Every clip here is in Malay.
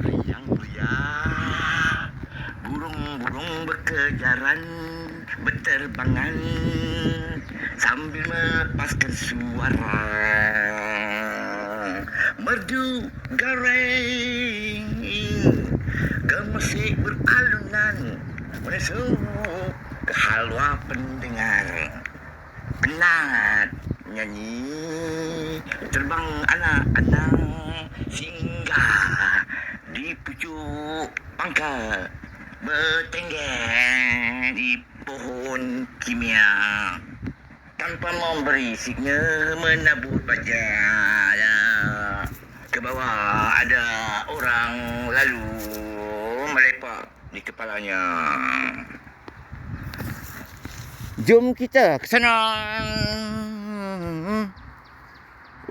Riang-riang, burung-burung berkejaran, berterbangan sambil melepaskan suara. Merdu gareng, gemusik beralunan, menusuk ke halwa pendengar. Penat nyanyi, terbang anak-anak singgah di pucuk pangkal, bertengger di pohon kimia tanpa memberi signal menabur baja. Ke bawah ada orang lalu melepak di kepalanya. Jom kita ke sana.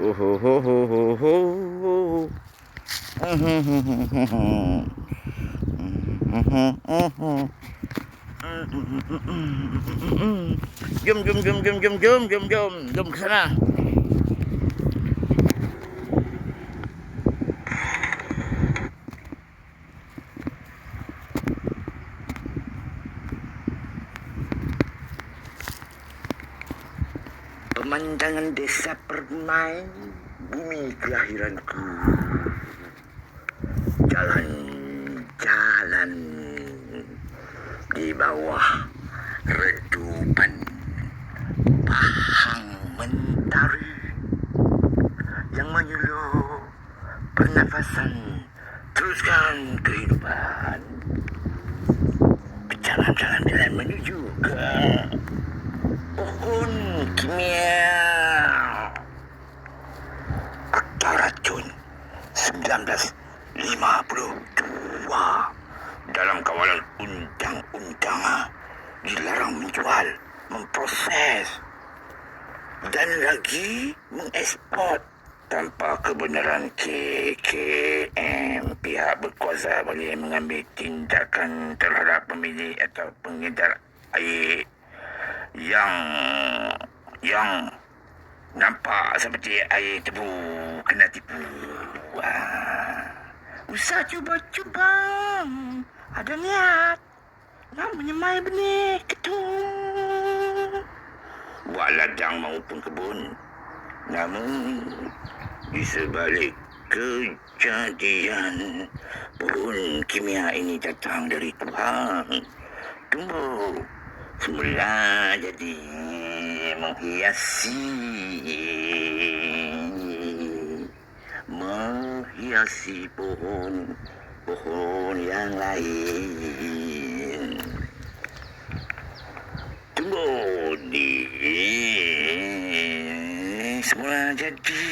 Oh ho ho ho ho ho. Jom ke sana. Pemandangan desa permai, bumi kelahiranku. Jalan-jalan di bawah redupan pahang mentari yang menyuluh pernafasan, teruskan kehidupan. Berjalan-jalan menuju ke pohon kimia. Akta racun 1952 dalam kawalan undang-undang dilarang menjual, memproses dan lagi mengekspor tanpa kebenaran. KKM, pihak berkuasa boleh mengambil tindakan terhadap pemilik atau pengedar air yang nampak seperti air tebu kena tipu. Usah cuba-cuba. Ada niat nak menyemai benih ketum, buat ladang maupun kebun. Namun di sebalik kejadian, pohon kimia ini datang dari Tuhan, tumbuh semula jadi menghiasi pohon yang lain. Tumbuh di semula jadi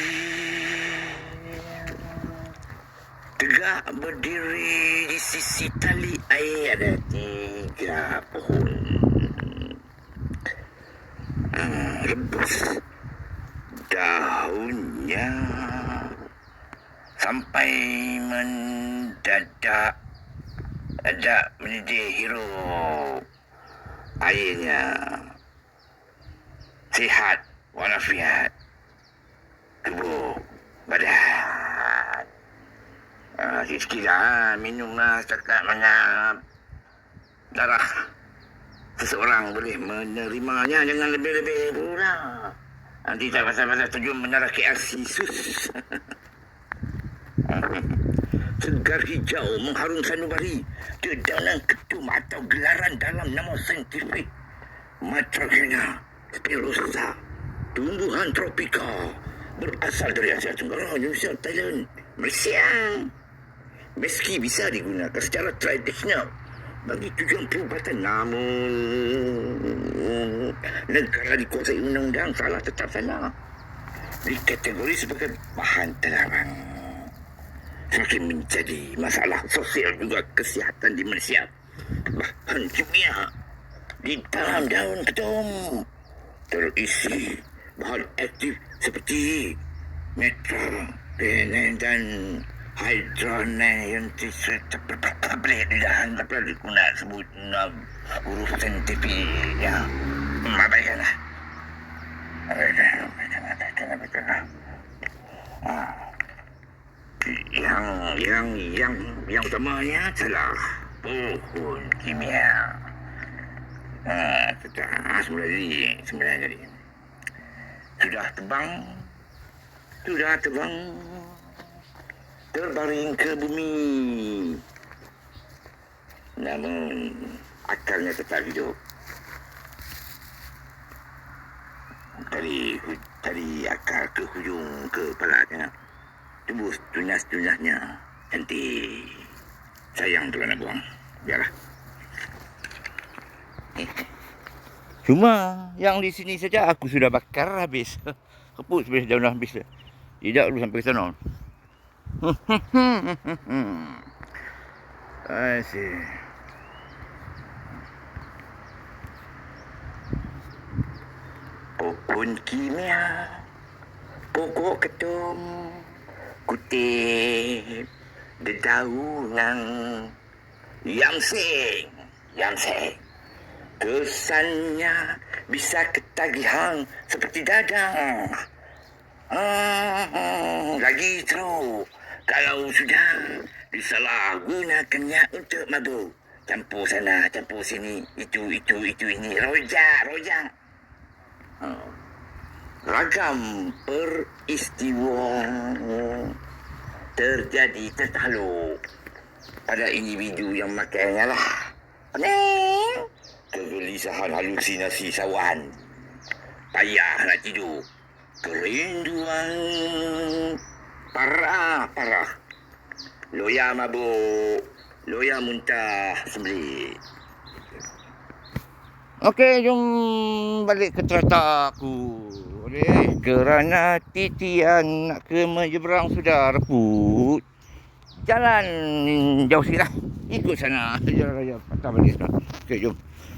tegak berdiri di sisi tali air. Ada 3 pohon. Rebus daunnya sampai mendadak mendidih, hirup airnya, sihat walafiat tubuh badan. Sikit-sikit lah, minumlah setakat mana darah seseorang boleh menerimanya, jangan lebih-lebih pula. Nanti tak pasal-pasal tujuan mendarah KLC sus. Segar hijau mengharung sanubari, dedanan ketum atau gelaran dalam nama saintifik Matragena spirosa, tumbuhan tropika berasal dari Asia Tenggara, Indonesia, Thailand, Malaysia. Meski bisa digunakan secara tradisional bagi tujuan perubatan, namun negara dikuasai undang-undang, salah tetap salah, dikategori sebagai bahan terlarang. Semakin menjadi masalah sosial juga kesihatan di Malaysia. Bahan kimia di dalam daun ketum terisi bahan aktif seperti metropenem dan hidronen yang boleh ditahan, tapi digunakan sebut huruf saintifiknya. Abaikanlah. Yang utamanya adalah pohon kimia. Semula jadi. Sudah terbang, terbaring ke bumi. Namun akarnya tetap hidup. Dari akar ke hujung kepalanya, tembus tunas-tunasnya. Cantik. Sayang tu nak buang. Biarlah. Cuma yang di sini saja aku sudah bakar habis. Keput sampai jauh dah habis. Tidak dulu sampai ke sana. I see. Pohon kimia, pokok ketum, kutip, dedaunan, yamseng. Kesannya bisa ketagihan seperti dadang. Lagi teruk kalau sudah disalahgunakannya untuk mabuk. Campur sana, campur sini, itu ini, rojak. Ragam peristiwa terjadi tertaluk pada individu yang makainya lah. Pening. Kegelisahan halusinasi sawan. Payah nak tidur. Kerinduan parah. Loya mabuk. Loya muntah sembelih. Okey, jom balik ke terata aku. Kerana titian nak ke menyeberang sudah reput. Jalan jauh sikit lah. Ikut sana. Jalan raya patah balik sana. Okey, jom.